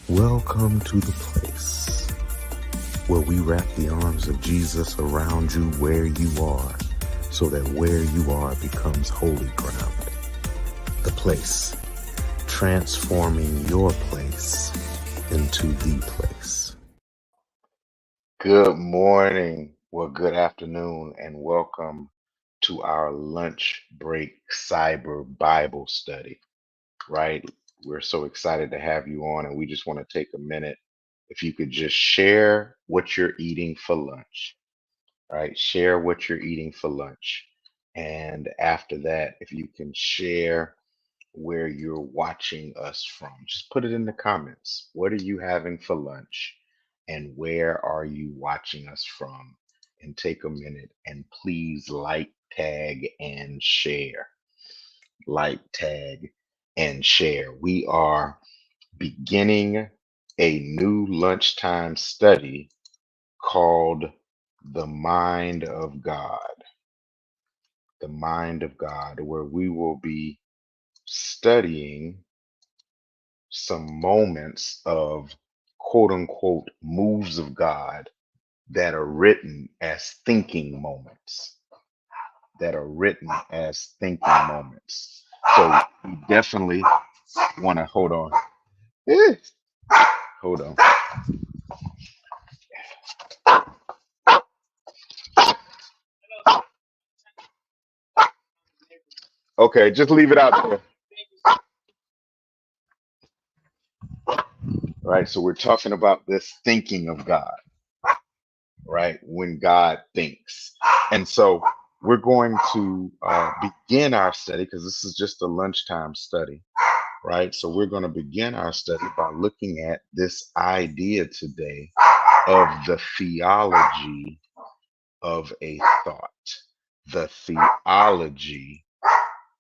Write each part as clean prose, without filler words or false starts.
Welcome to the place where we wrap the arms of Jesus around you where you are, so that where you are becomes holy ground. The place, transforming your place into the place. Good morning, good afternoon, and welcome to our lunch break cyber Bible study, right? We're so excited to have you on, and we just want to take a minute. If you could just share what you're eating for lunch, right? Share what you're eating for lunch. And after that, if you can share where you're watching us from, just put it in the comments. What are you having for lunch? And where are you watching us from? And take a minute and please like, tag, and share. Like, tag, and share. We are beginning a new lunchtime study called The Mind of God. The Mind of God, where we will be studying some moments of quote unquote moves of God that are written as thinking moments. That are written as thinking moments. So we definitely want to hold on. Eh, Hold on. Okay, just leave it out there. Right. So we're talking about this thinking of God, right? When God thinks. And so we're going to begin our study because this is just a lunchtime study, right? So we're going to begin our study by looking at this idea today of the theology of a thought. The theology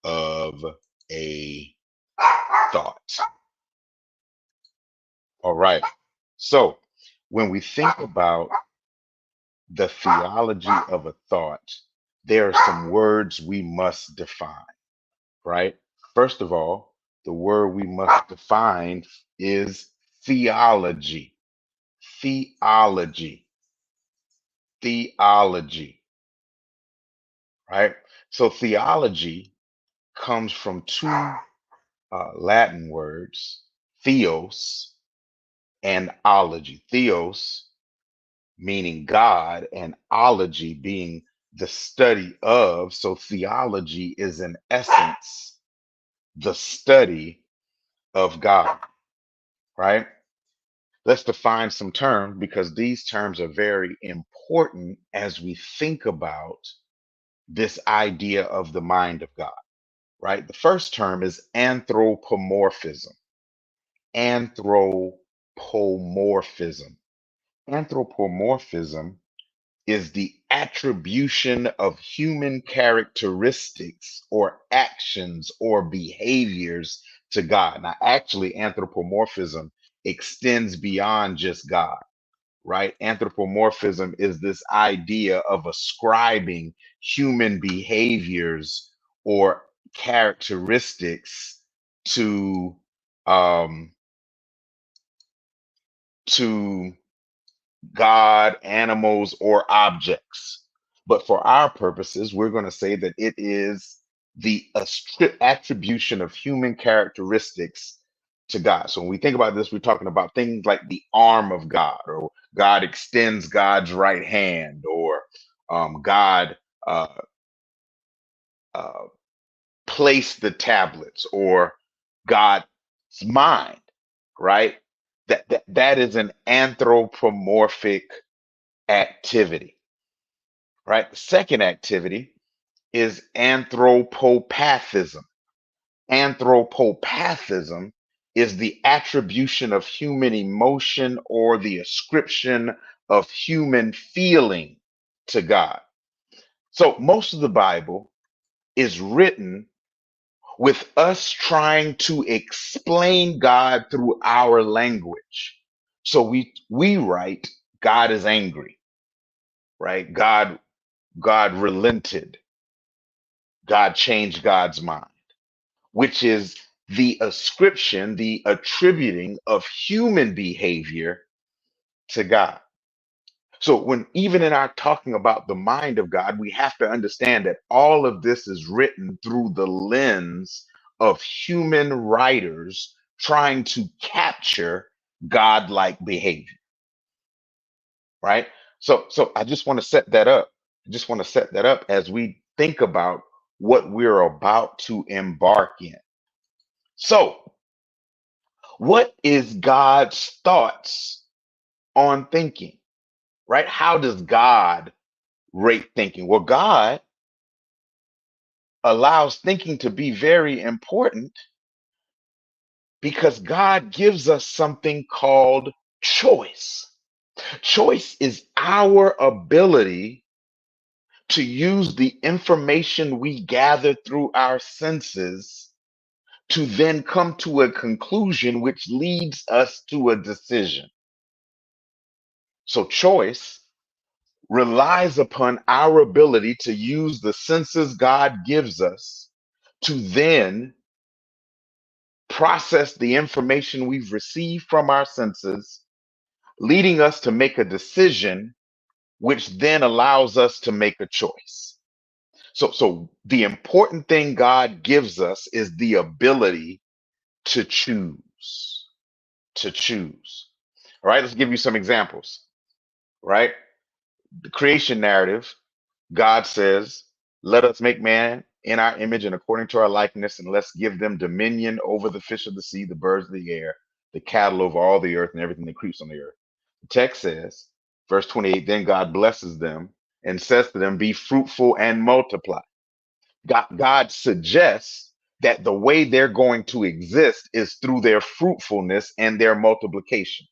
of a thought. All right. So when we think about the theology of a thought, there are some words we must define, right? First of all, the word we must define is theology. Theology. Theology, right? So theology comes from two Latin words, theos and ology. Theos meaning God, and ology being the study of. So theology is in essence the study of God, right? Let's define some terms because these terms are very important as we think about this idea of the mind of God, right? The first term is anthropomorphism. Anthropomorphism. Anthropomorphism is the attribution of human characteristics or actions or behaviors to God. Now, actually, anthropomorphism extends beyond just God, right? Anthropomorphism is this idea of ascribing human behaviors or characteristics to um, to God, animals, or objects. But for our purposes, we're going to say that it is the attribution of human characteristics to God. So when we think about this, we're talking about things like the arm of God, or God extends God's right hand, or God uh, uh, placed the tablets, or God's mind, right? That is an anthropomorphic activity, right? The second activity is anthropopathism. Anthropopathism is the attribution of human emotion or the ascription of human feeling to God. So most of the Bible is written with us trying to explain God through our language. So we write God is angry, right? God relented. God changed God's mind, which is the ascription, the attributing of human behavior to God. So when even in our talking about the mind of God, we have to understand that all of this is written through the lens of human writers trying to capture godlike behavior, right? So I just want to set that up. I just want to set that up as we think about what we're about to embark in. So, what is God's thoughts on thinking, right? How does God rate thinking? Well, God allows thinking to be very important because God gives us something called choice. Choice is our ability to use the information we gather through our senses to then come to a conclusion which leads us to a decision. So, choice relies upon our ability to use the senses God gives us to then process the information we've received from our senses, leading us to make a decision, which then allows us to make a choice. So the important thing God gives us is the ability to choose, to choose. All right, let's give you some examples, right? The creation narrative, God says, let us make man in our image and according to our likeness, and let's give them dominion over the fish of the sea, the birds of the air, the cattle over all the earth, and everything that creeps on the earth. The text says, verse 28, then God blesses them and says to them, be fruitful and multiply. God suggests that the way they're going to exist is through their fruitfulness and their multiplication,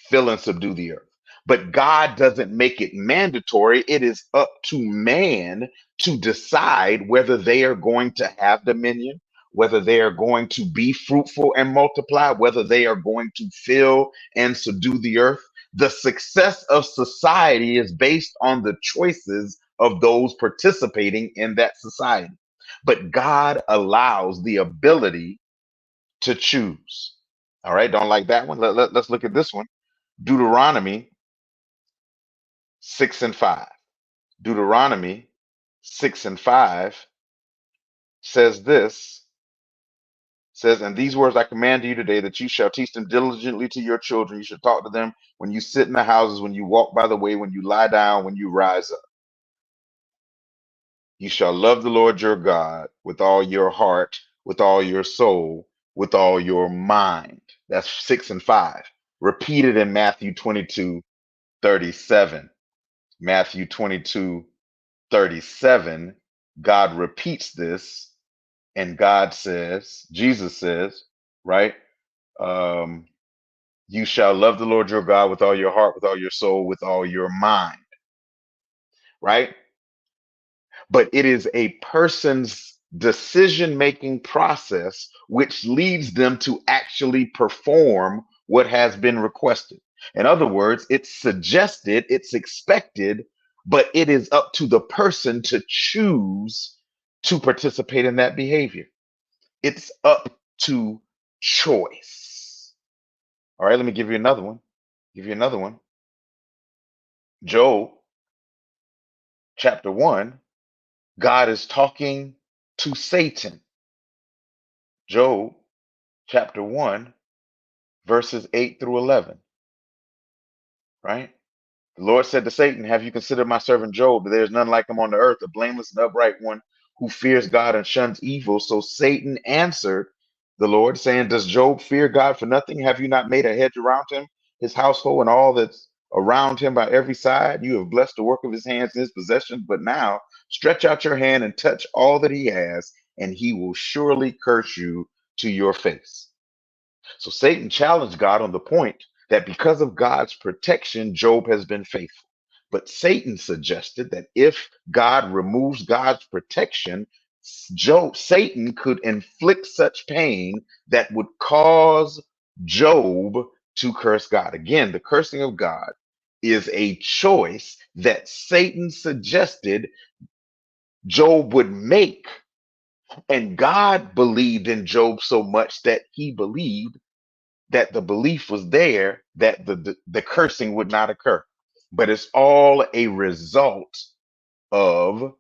fill and subdue the earth. But God doesn't make it mandatory. It is up to man to decide whether they are going to have dominion, whether they are going to be fruitful and multiply, whether they are going to fill and subdue the earth. The success of society is based on the choices of those participating in that society. But God allows the ability to choose. All right, don't like that one? Let's look at this one. Deuteronomy 6 and 5. Deuteronomy 6 and 5 says this, says, and these words I command you today that you shall teach them diligently to your children. You shall talk to them when you sit in the houses, when you walk by the way, when you lie down, when you rise up. You shall love the Lord your God with all your heart, with all your soul, with all your mind. That's 6 and 5. Repeated in Matthew 22:37. Matthew 22:37, God repeats this, and God says, Jesus says, right? Um, you shall love the Lord your God with all your heart, with all your soul, with all your mind, right? But it is a person's decision making process which leads them to actually perform what has been requested. In other words, it's suggested, it's expected, but it is up to the person to choose to participate in that behavior. It's up to choice. All right, let me give you another one. Give you another one. Job chapter 1, God is talking to Satan. Job chapter 1, verses 8 through 11, right? The Lord said to Satan, have you considered my servant Job? That there is none like him on the earth, a blameless and upright one who fears God and shuns evil. So Satan answered the Lord, saying, does Job fear God for nothing? Have you not made a hedge around him, his household, and all that's around him by every side? You have blessed the work of his hands and his possessions. But now stretch out your hand and touch all that he has, and he will surely curse you to your face. So Satan challenged God on the point that because of God's protection, Job has been faithful. But Satan suggested that if God removes God's protection, Satan could inflict such pain that would cause Job to curse God. Again, the cursing of God is a choice that Satan suggested Job would make And God believed in Job so much that he believed that the belief was there that the cursing would not occur. But it's all a result of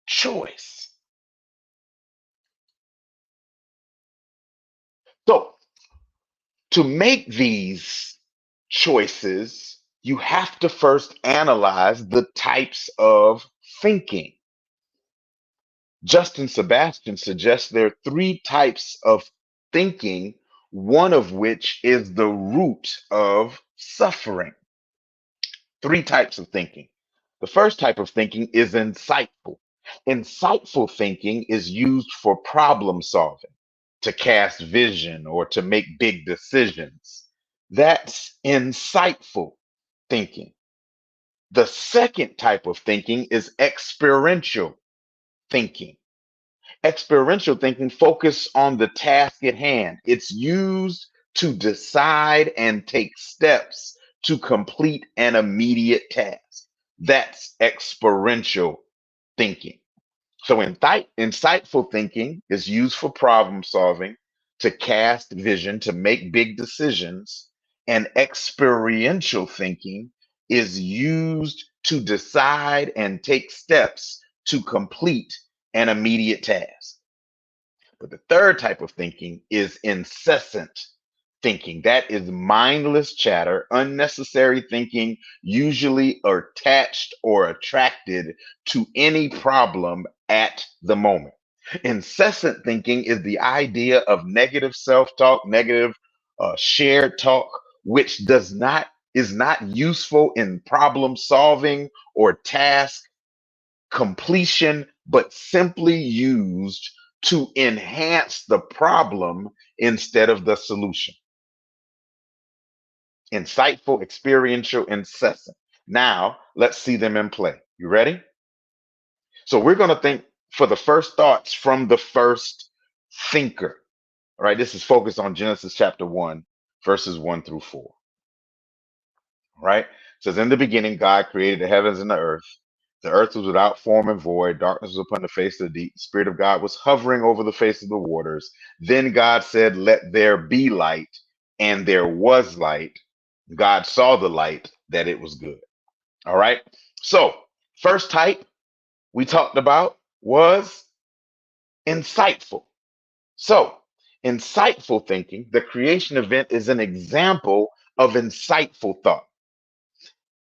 choice. So to make these choices, you have to first analyze the types of thinking. Justin Sebastian suggests there are three types of thinking, one of which is the root of suffering. Three types of thinking. The first type of thinking is insightful. Insightful thinking is used for problem solving, to cast vision, or to make big decisions. That's insightful thinking. The second type of thinking is experiential thinking. Experiential thinking focuses on the task at hand. It's used to decide and take steps to complete an immediate task. That's experiential thinking. So insightful thinking is used for problem solving, to cast vision, to make big decisions, and experiential thinking is used to decide and take steps to complete an immediate task. But the third type of thinking is incessant thinking. That is mindless chatter, unnecessary thinking, usually attached or attracted to any problem at the moment. Incessant thinking is the idea of negative self-talk, negative shared talk, which does not is not useful in problem solving or task completion, but simply used to enhance the problem instead of the solution. Insightful, experiential, incessant. Now, let's see them in play. You ready? So, we're going to think for the first thoughts from the first thinker. All right, this is focused on Genesis chapter 1, verses 1 through 4. Right? It says, in the beginning, God created the heavens and the earth. The earth was without form and void. Darkness was upon the face of the deep. The Spirit of God was hovering over the face of the waters. Then God said, let there be light. And there was light. God saw the light, that it was good. All right. So, first type we talked about was insightful. So, insightful thinking, the creation event, is an example of insightful thought.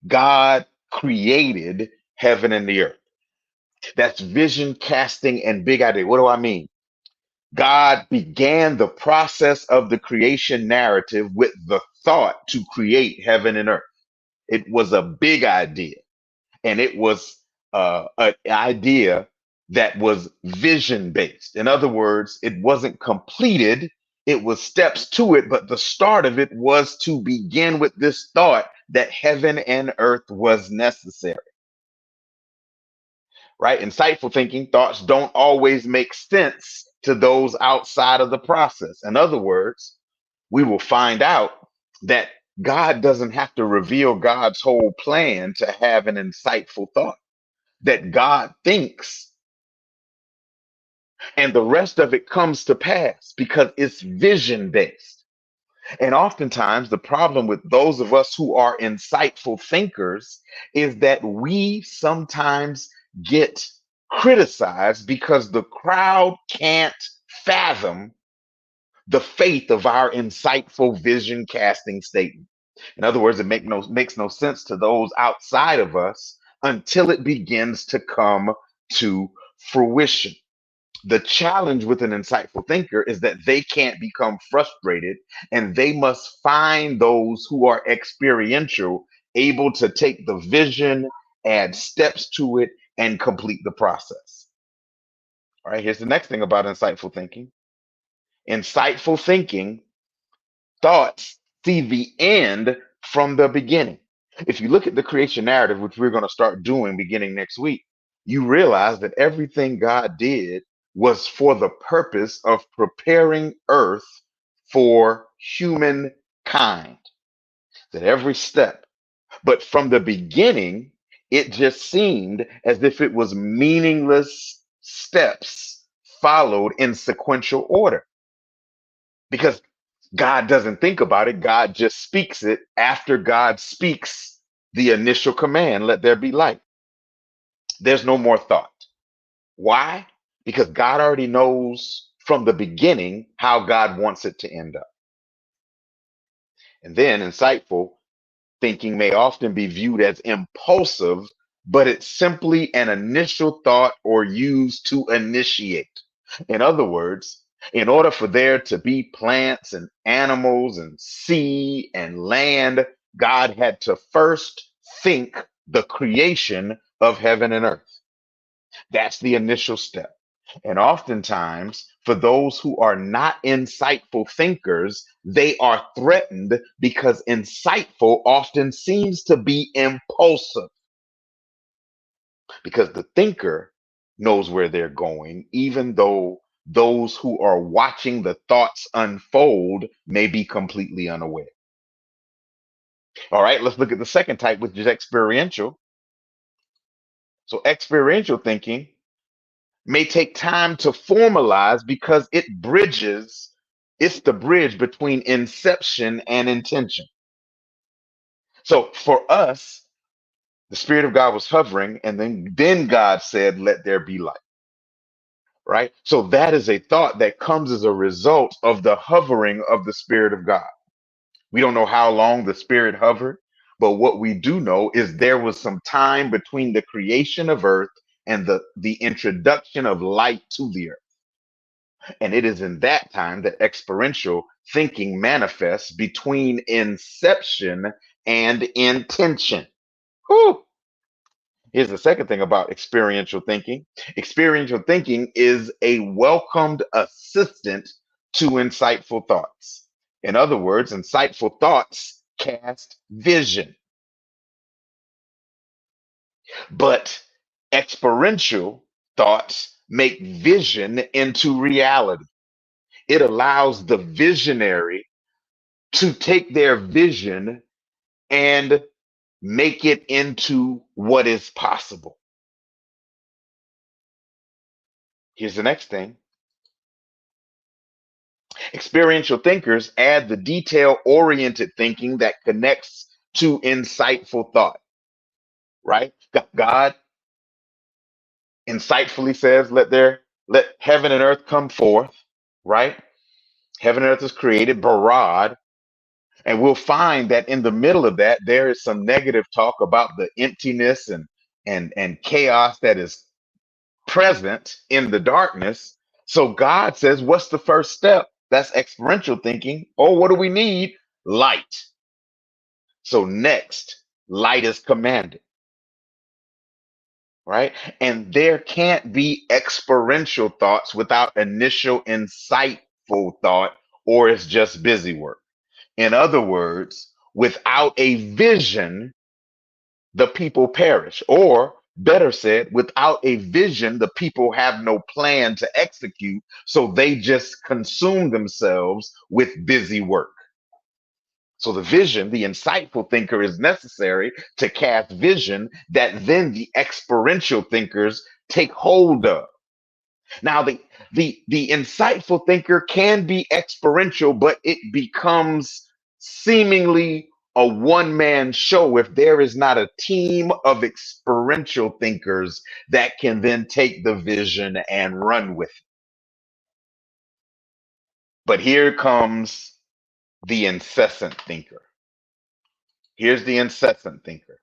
God created heaven and the earth. That's vision casting and big idea. What do I mean? God began the process of the creation narrative with the thought to create heaven and earth. It was a big idea, and it was an idea that was vision based. In other words, it wasn't completed, it was steps to it, but the start of it was to begin with this thought that heaven and earth was necessary. Right? Insightful thinking thoughts don't always make sense to those outside of the process. In other words, we will find out that God doesn't have to reveal God's whole plan to have an insightful thought. That God thinks and the rest of it comes to pass because it's vision based. And oftentimes, the problem with those of us who are insightful thinkers is that we sometimes get criticized because the crowd can't fathom the faith of our insightful vision casting statement. In other words, makes no sense to those outside of us until it begins to come to fruition. The challenge with an insightful thinker is that they can't become frustrated and they must find those who are experiential, able to take the vision, add steps to it, and complete the process. All right, here's the next thing about insightful thinking. Insightful thinking thoughts see the end from the beginning. If you look at the creation narrative, which we're going to start doing beginning next week, you realize that everything God did was for the purpose of preparing earth for humankind. At every step. But from the beginning, it just seemed as if it was meaningless steps followed in sequential order because God doesn't think about it. God just speaks it after God speaks the initial command, let there be light. There's no more thought. Why? Because God already knows from the beginning how God wants it to end up. And then insightful thinking may often be viewed as impulsive, but it's simply an initial thought or used to initiate. In other words, in order for there to be plants and animals and sea and land, God had to first think the creation of heaven and earth. That's the initial step. And oftentimes, for those who are not insightful thinkers, they are threatened because insightful often seems to be impulsive because the thinker knows where they're going, even though those who are watching the thoughts unfold may be completely unaware. All right, let's look at the second type, which is experiential. So, experiential thinking may take time to formalize because it's the bridge between inception and intention. So for us, the Spirit of God was hovering, and then God said, let there be light. Right? So that is a thought that comes as a result of the hovering of the Spirit of God. We don't know how long the Spirit hovered, but what we do know is there was some time between the creation of earth and the introduction of light to the earth. And it is in that time that experiential thinking manifests between inception and intention. Whew. Here's the second thing about experiential thinking. Experiential thinking is a welcomed assistant to insightful thoughts. In other words, insightful thoughts cast vision, but experiential thoughts make vision into reality. It allows the visionary to take their vision and make it into what is possible. Here's the next thing. Experiential thinkers add the detail oriented thinking that connects to insightful thought, right? God insightfully says, let heaven and earth come forth, right? Heaven and earth is created, barad, and we'll find that in the middle of that, there is some negative talk about the emptiness and chaos that is present in the darkness. So God says, what's the first step? That's experiential thinking. Oh, what do we need? Light. So next, light is commanded, right? And there can't be experiential thoughts without initial insightful thought, or it's just busy work. In other words, without a vision, the people perish. Or better said, without a vision, the people have no plan to execute. So they just consume themselves with busy work. So the vision, the insightful thinker is necessary to cast vision that then the experiential thinkers take hold of. Now, the insightful thinker can be experiential, but it becomes seemingly a one-man show if there is not a team of experiential thinkers that can then take the vision and run with it. But here comes the incessant thinker. Here's the incessant thinker.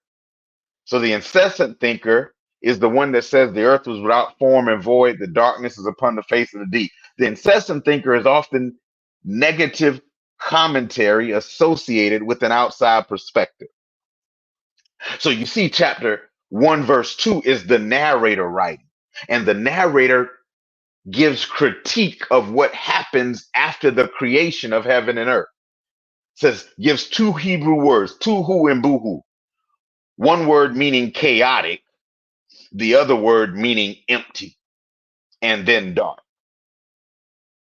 So the incessant thinker is the one that says the earth was without form and void, the darkness is upon the face of the deep. The incessant thinker is often negative commentary associated with an outside perspective. So you see, chapter 1, verse 2 is the narrator writing, and the narrator gives critique of what happens after the creation of heaven and earth. Says, gives two Hebrew words, tuhu and buhu. One word meaning chaotic, the other word meaning empty and then dark,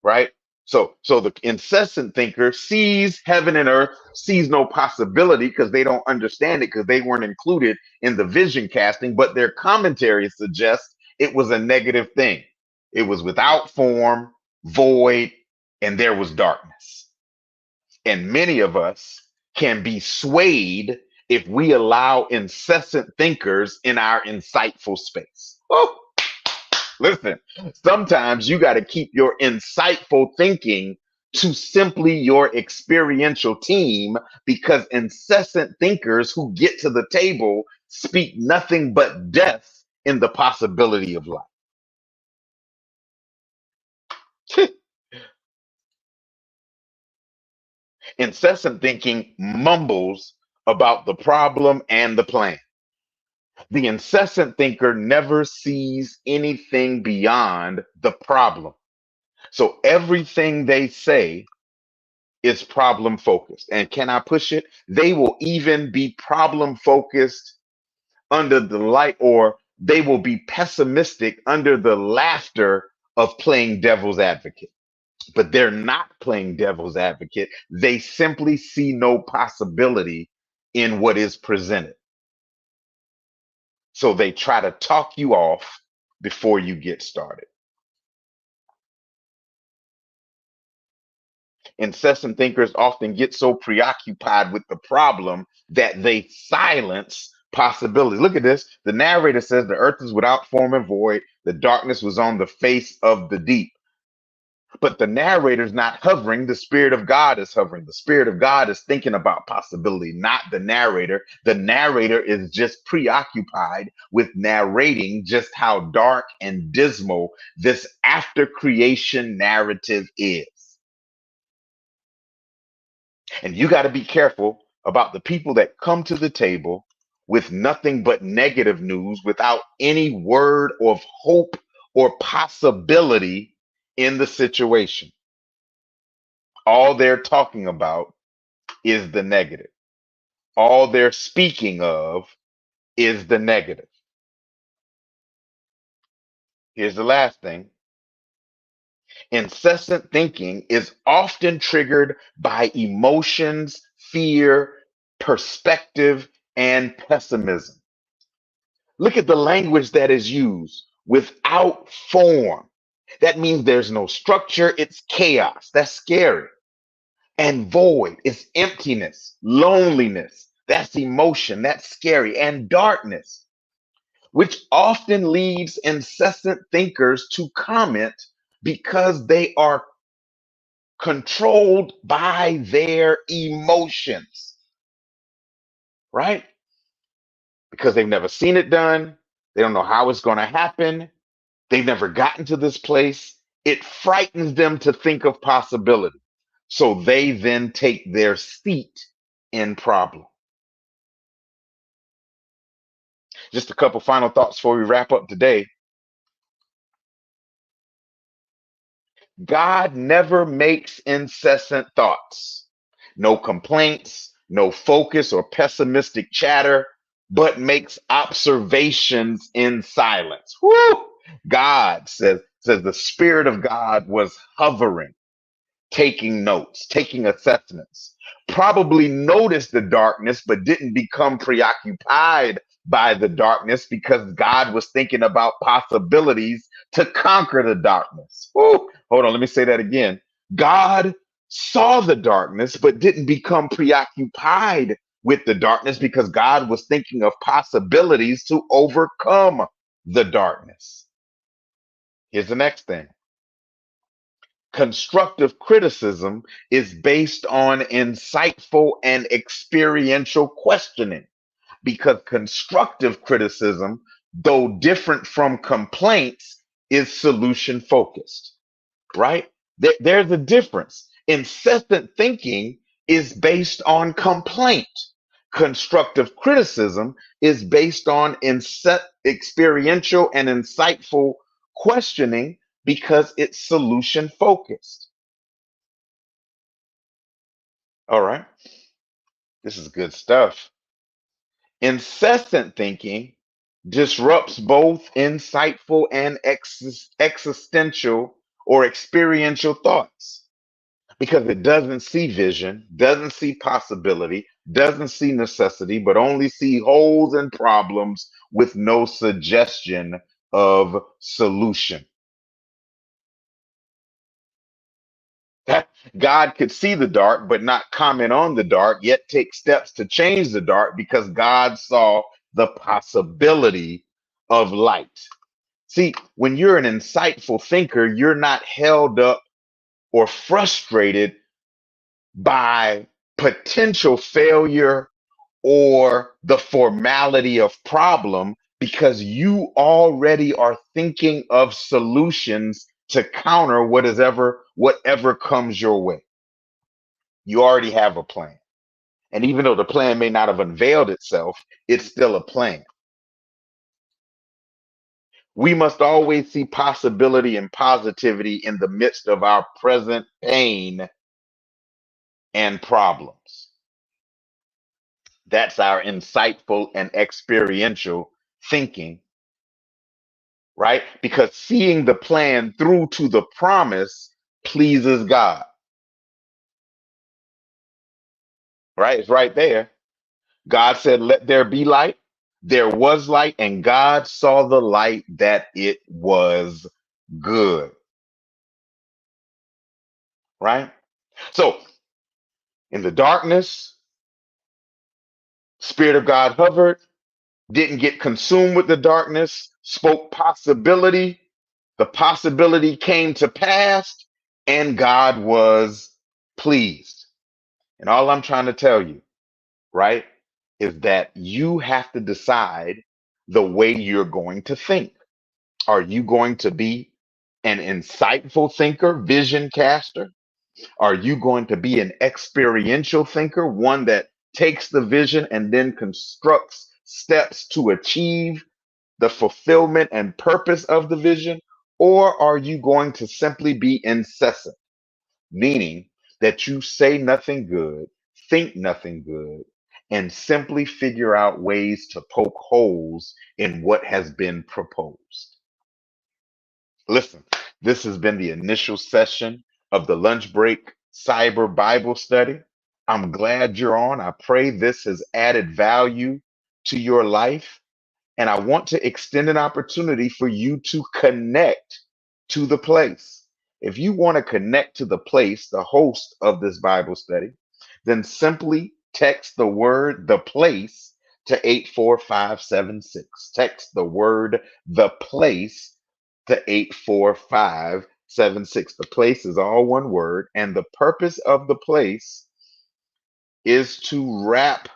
right? So the incessant thinker sees heaven and earth, sees no possibility because they don't understand it because they weren't included in the vision casting, but their commentary suggests it was a negative thing. It was without form, void, and there was darkness. And many of us can be swayed if we allow incessant thinkers in our insightful space. Oh, listen, sometimes you got to keep your insightful thinking to simply your experiential team, because incessant thinkers who get to the table speak nothing but death in the possibility of life. Incessant thinking mumbles about the problem and the plan. The incessant thinker never sees anything beyond the problem. So everything they say is problem focused. And can I push it? They will even be problem focused under the light, or they will be pessimistic under the laughter of playing devil's advocate. But they're not playing devil's advocate. They simply see no possibility in what is presented. So they try to talk you off before you get started. Incessant thinkers often get so preoccupied with the problem that they silence possibilities. Look at this. The narrator says the earth is without form and void. The darkness was on the face of the deep. But the narrator's not hovering. The Spirit of God is hovering. The Spirit of God is thinking about possibility, not the narrator. The narrator is just preoccupied with narrating just how dark and dismal this after creation narrative is. And you got to be careful about the people that come to the table with nothing but negative news, without any word of hope or possibility in the situation. All they're talking about is the negative. All they're speaking of is the negative. Here's the last thing. Incessant thinking is often triggered by emotions, fear, perspective, and pessimism. Look at the language that is used: without form. That means there's no structure, it's chaos. That's scary. And void is emptiness, loneliness. That's emotion, that's scary. And darkness, which often leads incessant thinkers to comment because they are controlled by their emotions, right? Because they've never seen it done. They don't know how it's going to happen. They've never gotten to this place. It frightens them to think of possibility. So they then take their seat in problem. Just a couple final thoughts before we wrap up today. God never makes incessant thoughts, no complaints, no focus or pessimistic chatter, but makes observations in silence. Woo! God says the Spirit of God was hovering, taking notes, taking assessments, probably noticed the darkness, but didn't become preoccupied by the darkness because God was thinking about possibilities to conquer the darkness. Woo! Hold on, let me say that again. God saw the darkness, but didn't become preoccupied with the darkness because God was thinking of possibilities to overcome the darkness. Here's the next thing. Constructive criticism is based on insightful and experiential questioning, because constructive criticism, though different from complaints, is solution focused, right? There's a difference. Incessant thinking is based on complaint. Constructive criticism is based on experiential and insightful questioning because it's solution focused. All right. This is good stuff. Incessant thinking disrupts both insightful and existential or experiential thoughts because it doesn't see vision, doesn't see possibility, doesn't see necessity, but only see holes and problems with no suggestion of solution. God could see the dark, but not comment on the dark, yet take steps to change the dark because God saw the possibility of light. See, when you're an insightful thinker, you're not held up or frustrated by potential failure or the formality of problem because you already are thinking of solutions to counter whatever comes your way. You already have a plan. And even though the plan may not have unveiled itself, it's still a plan. We must always see possibility and positivity in the midst of our present pain and problems. That's our insightful and experiential thinking, right? Because seeing the plan through to the promise pleases God, right? It's right there. God said, "Let there be light." There was light, and God saw the light that it was good, right? So in the darkness, Spirit of God hovered, didn't get consumed with the darkness, spoke possibility. The possibility came to pass, and God was pleased. And all I'm trying to tell you, right, is that you have to decide the way you're going to think. Are you going to be an insightful thinker, vision caster? Are you going to be an experiential thinker, one that takes the vision and then constructs steps to achieve the fulfillment and purpose of the vision? Or are you going to simply be incessant, meaning that you say nothing good, think nothing good, and simply figure out ways to poke holes in what has been proposed? Listen, this has been the initial session of the Lunch Break Cyber Bible Study. I'm glad you're on. I pray this has added value to your life. And I want to extend an opportunity for you to connect to the place. If you want to connect to the place, the host of this Bible study, then simply text the word the place to 84576. Text the word the place to 84576. The place is all one word, and the purpose of the place is to wrap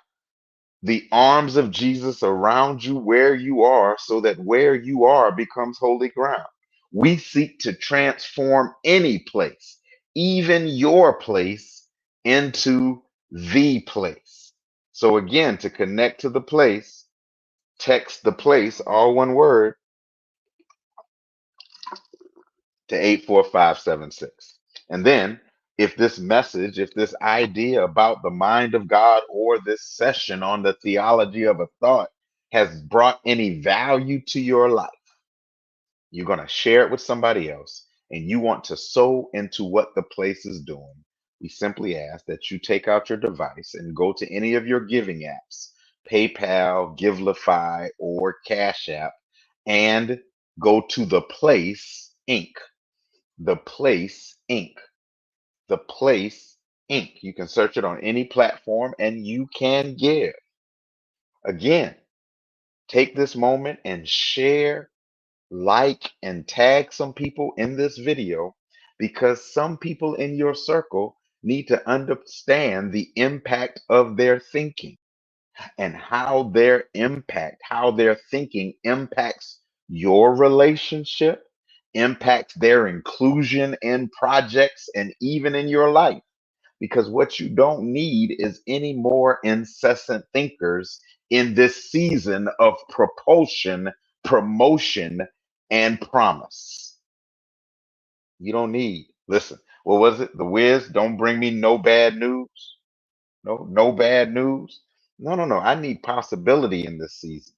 the arms of Jesus around you where you are so that where you are becomes holy ground. We seek to transform any place, even your place, into the place. So, again, to connect to the place, text the place, all one word, to 84576. And then, if this message, if this idea about the mind of God or this session on the theology of a thought has brought any value to your life, you're going to share it with somebody else and you want to sow into what the place is doing. We simply ask that you take out your device and go to any of your giving apps, PayPal, Givelify, or Cash App, and go to the Place Inc. The Place Inc. The Place Inc. You can search it on any platform and you can give. Again, take this moment and share, like, and tag some people in this video because some people in your circle need to understand the impact of their thinking and how their thinking impacts your relationship, impacts their inclusion in projects and even in your life. Because what you don't need is any more incessant thinkers in this season of propulsion, promotion, and promise. You don't need, listen, what was it? The Wiz, don't bring me no bad news. No bad news. No, no, no. I need possibility in this season.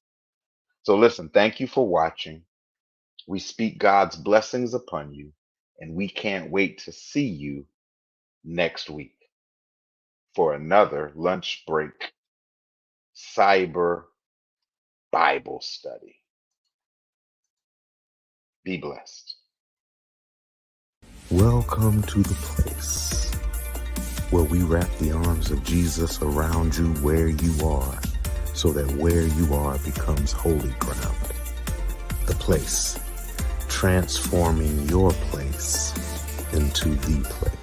So listen, thank you for watching. We speak God's blessings upon you, and we can't wait to see you next week for another lunch break cyber Bible study. Be blessed. Welcome to the place where we wrap the arms of Jesus around you where you are, so that where you are becomes holy ground. The place, transforming your place into the place.